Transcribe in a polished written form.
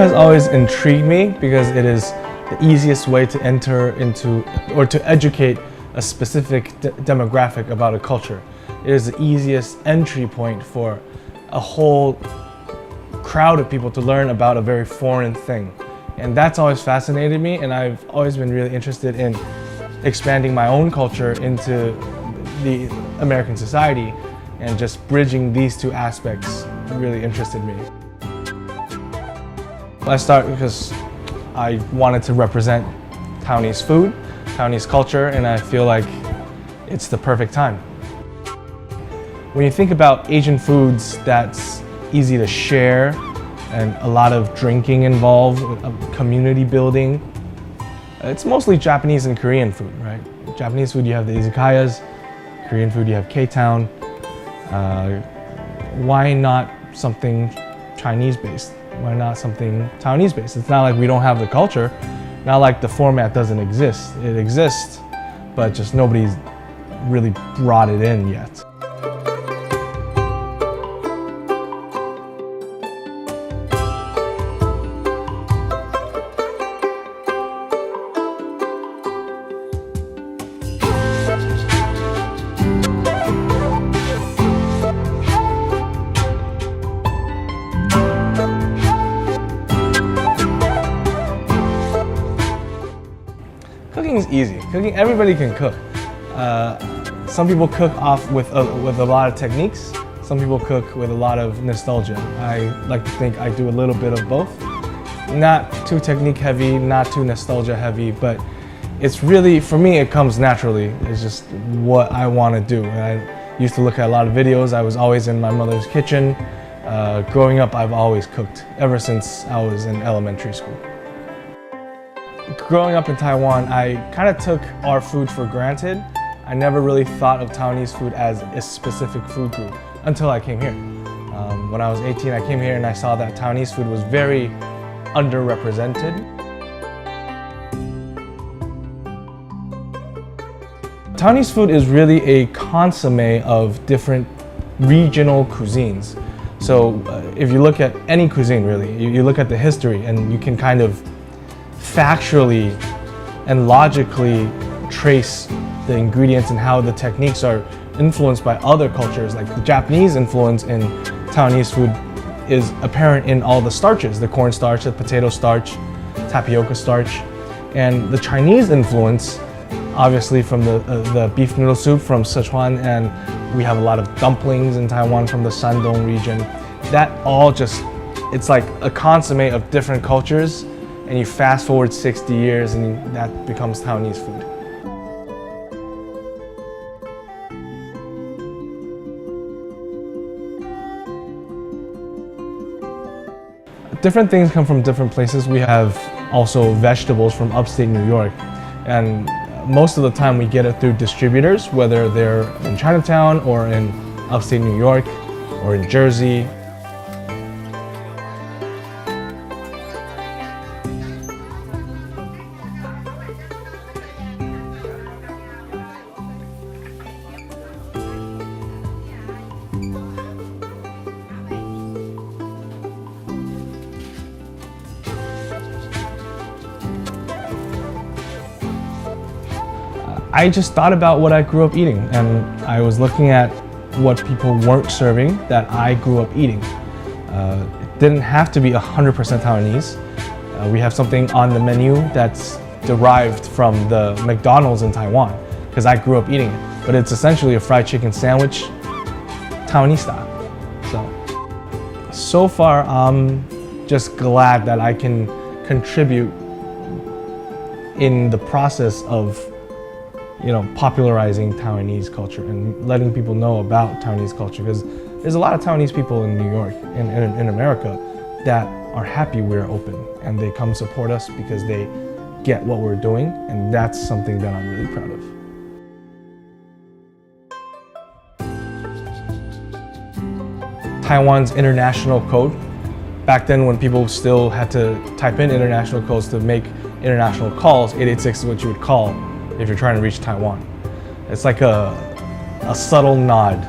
has always intrigued me because it is the easiest way to enter into or to educate a specific demographic about a culture. It is the easiest entry point for a whole crowd of people to learn about a very foreign thing. And that's always fascinated me, and I've always been really interested in expanding my own culture into the American society, and just bridging these two aspects really interested me. I started because I wanted to represent Taiwanese food, Taiwanese culture, and I feel like it's the perfect time. When you think about Asian foods that's easy to share and a lot of drinking involved, community building, it's mostly Japanese and Korean food, right? Japanese food, you have the izakayas. Korean food, you have K-Town. Why not something Chinese-based? Why not something Taiwanese-based? It's not like we don't have the culture, not like the format doesn't exist. It exists, but just nobody's really brought it in yet. Cooking is easy. Cooking, everybody can cook. Some people cook off with a lot of techniques. Some people cook with a lot of nostalgia. I like to think I do a little bit of both. Not too technique heavy, not too nostalgia heavy, but it's really, for me, it comes naturally. It's just what I want to do. I used to look at a lot of videos. I was always in my mother's kitchen. Growing up, I've always cooked, ever since I was in elementary school. Growing up in Taiwan, I kind of took our food for granted. I never really thought of Taiwanese food as a specific food group until I came here. When I was 18, I came here and I saw that Taiwanese food was very underrepresented. Taiwanese food is really a consommé of different regional cuisines. So if you look at any cuisine, really, you look at the history and you can kind of factually and logically trace the ingredients and how the techniques are influenced by other cultures. Like the Japanese influence in Taiwanese food is apparent in all the starches, the corn starch, the potato starch, tapioca starch. And the Chinese influence, obviously from the beef noodle soup from Sichuan, and we have a lot of dumplings in Taiwan from the Shandong region. That all just, it's like a consommé of different cultures, and you fast forward 60 years and that becomes Taiwanese food. Different things come from different places. We have also vegetables from upstate New York, and most of the time we get it through distributors, whether they're in Chinatown or in upstate New York or in Jersey. I just thought about what I grew up eating, and I was looking at what people weren't serving that I grew up eating. It didn't have to be 100% Taiwanese. We have something on the menu that's derived from the McDonald's in Taiwan, because I grew up eating it. But it's essentially a fried chicken sandwich, Taiwanese style. So far, I'm just glad that I can contribute in the process of popularizing Taiwanese culture and letting people know about Taiwanese culture, because there's a lot of Taiwanese people in New York and in America that are happy we're open, and they come support us because they get what we're doing, and that's something that I'm really proud of. Taiwan's international code, back then when people still had to type in international codes to make international calls, 886 is what you would call if you're trying to reach Taiwan. It's like a subtle nod